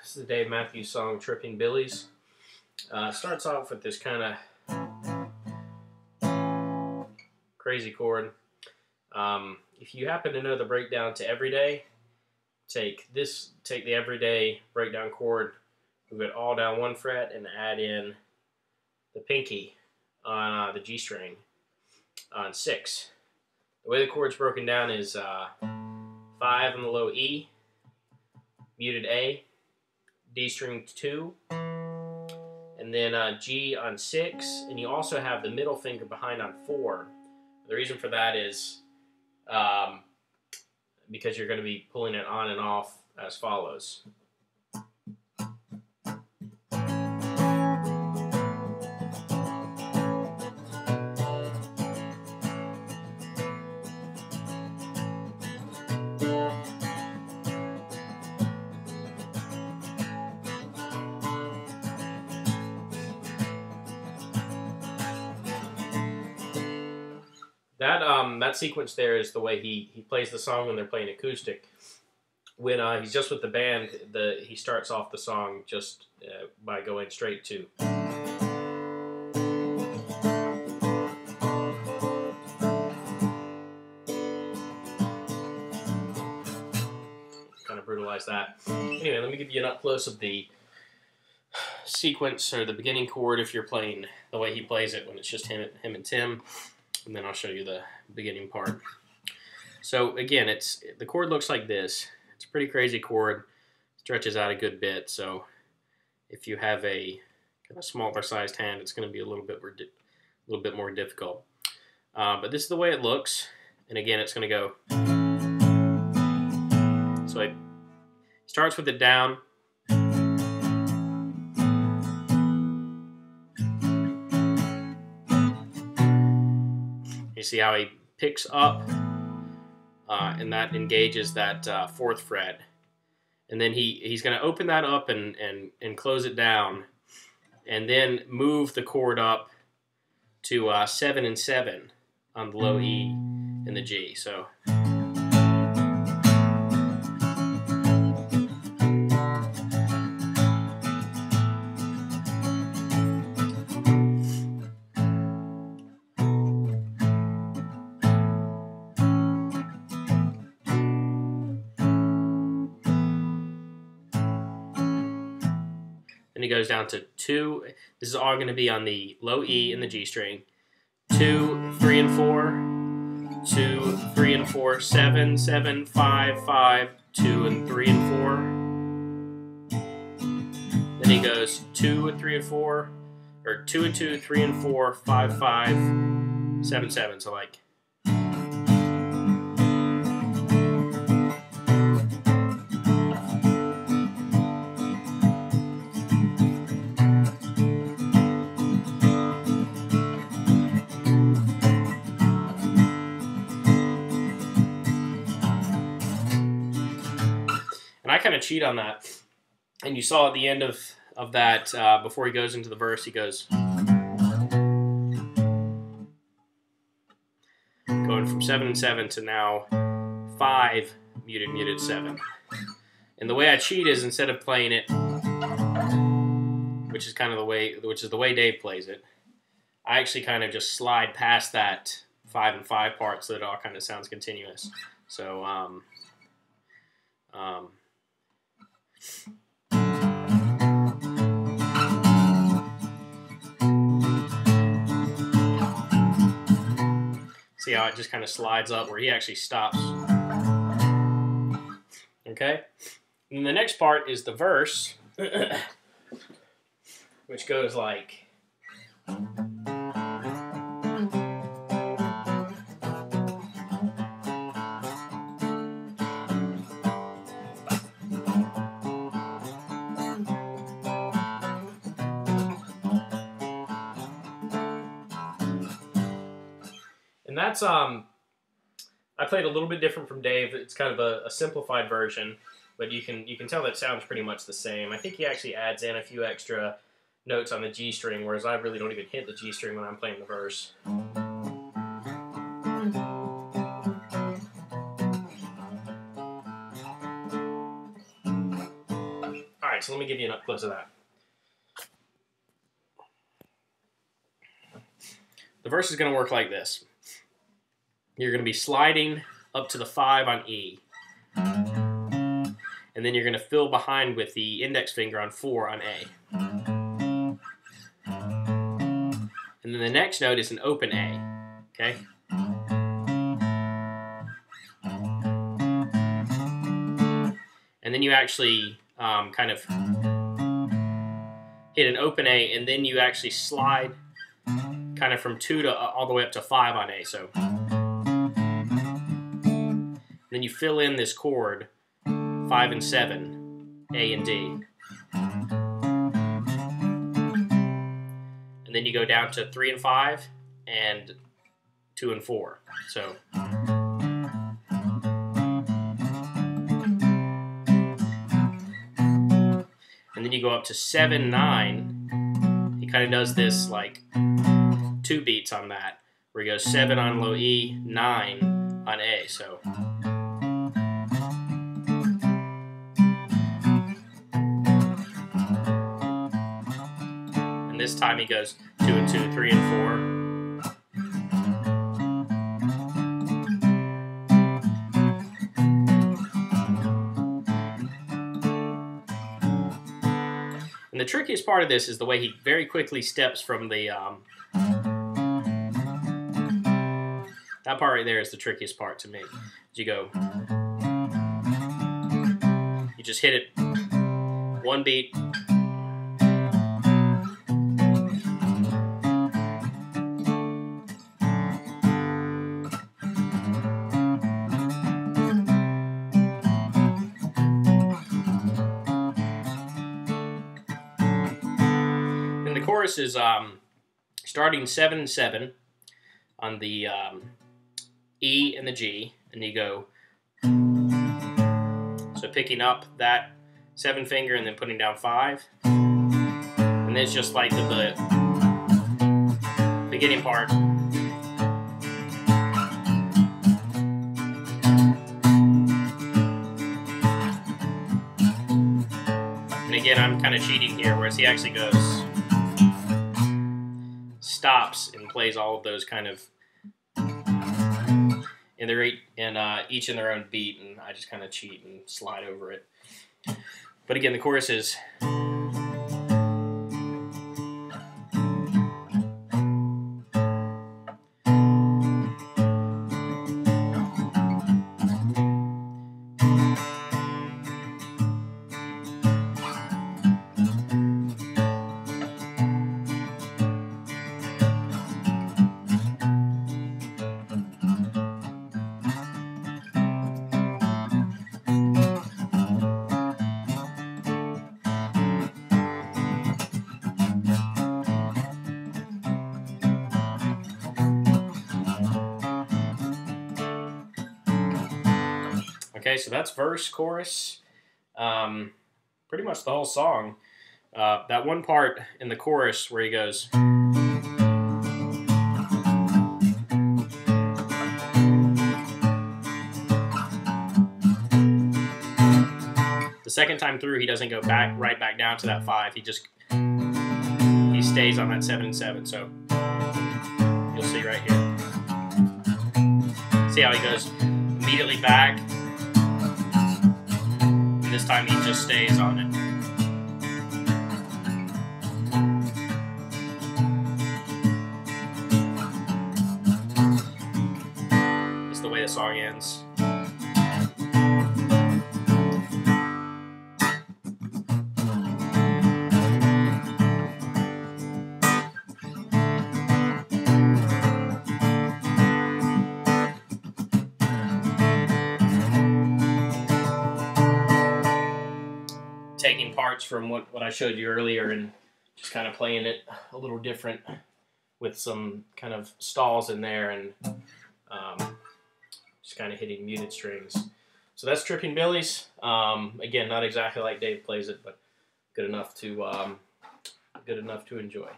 This is the Dave Matthews song, Tripping Billies. Starts off with this kind of crazy chord. If you happen to know the breakdown to everyday, take the everyday breakdown chord, move it all down one fret, and add in the pinky on the G string on 6. The way the chord's broken down is 5 on the low E, muted A, D string 2, and then G on 6, and you also have the middle finger behind on 4. The reason for that is because you're going to be pulling it on and off as follows. That sequence there is the way he plays the song when they're playing acoustic. When he's just with the band, he starts off the song just by going straight to. Kind of brutalize that. Anyway, let me give you an up close of the sequence or the beginning chord if you're playing the way he plays it when it's just him and Tim. And then I'll show you the beginning part. So again, the chord looks like this. It's a pretty crazy chord. Stretches out a good bit. So if you have a kind of smaller sized hand, it's going to be a little bit more difficult. But this is the way it looks. And again, it's going to go. So it starts with it down. You see how he picks up, and that engages that 4th fret. And then he's going to open that up and close it down, and then move the chord up to 7 and 7 on the low E and the G. So. Then he goes down to 2. This is all going to be on the low E and the G string. 2, 3, and 4. 2, 3, and 4. 7, 7, 5, 5, 2, and 3, and 4. Then he goes 2 and 3 and 4, or 2 and 2, 3 and 4, 5, 5, 7, 7. So like. And I kind of cheat on that. And you saw at the end of that, before he goes into the verse, he goes. Going from 7 and 7 to now 5, muted, muted, 7. And the way I cheat is instead of playing it, which is the way Dave plays it, I actually kind of just slide past that 5 and 5 part so that it all kind of sounds continuous. So, see how it just kind of slides up where he actually stops. Okay? And the next part is the verse, which goes like. And that's, I played a little bit different from Dave. It's kind of a simplified version, but you can tell that it sounds pretty much the same. I think he actually adds in a few extra notes on the G string, whereas I really don't even hit the G string when I'm playing the verse. Alright, Alright, so let me give you an up close of that. The verse is going to work like this. You're going to be sliding up to the 5 on E. And then you're going to fill behind with the index finger on 4 on A. And then the next note is an open A. Okay? And then you actually kind of hit an open A, and then you actually slide kind of from 2 to all the way up to 5 on A. So then you fill in this chord 5 and 7, A and D. And then you go down to 3 and 5 and 2 and 4. So and then you go up to 7, 9. He kind of does this like 2 beats on that, where he goes 7 on low E, 9 on A. So and this time he goes 2 and 2, 3 and 4. And the trickiest part of this is the way he very quickly steps from the that part right there is the trickiest part to me. You go, you just hit it 1 beat, and the chorus is starting 7 and 7 on the E and the G, and you go, so picking up that 7 finger and then putting down 5, and then it's just like the beginning part. And again, I'm kind of cheating here, whereas he actually goes, stops and plays all of those kind of and they're each in their own beat, and I just kind of cheat and slide over it. But again, the chorus is okay, so that's verse, chorus, pretty much the whole song. That one part in the chorus where he goes, the second time through, he doesn't go right back down to that 5. He stays on that 7 and 7. So you'll see right here. See how he goes immediately back. And this time he just stays on it. That's the way the song ends. Taking parts from what I showed you earlier and just kind of playing it a little different with some kind of stalls in there and just kind of hitting muted strings. So that's Tripping Billies. Again, not exactly like Dave plays it, but good enough to enjoy.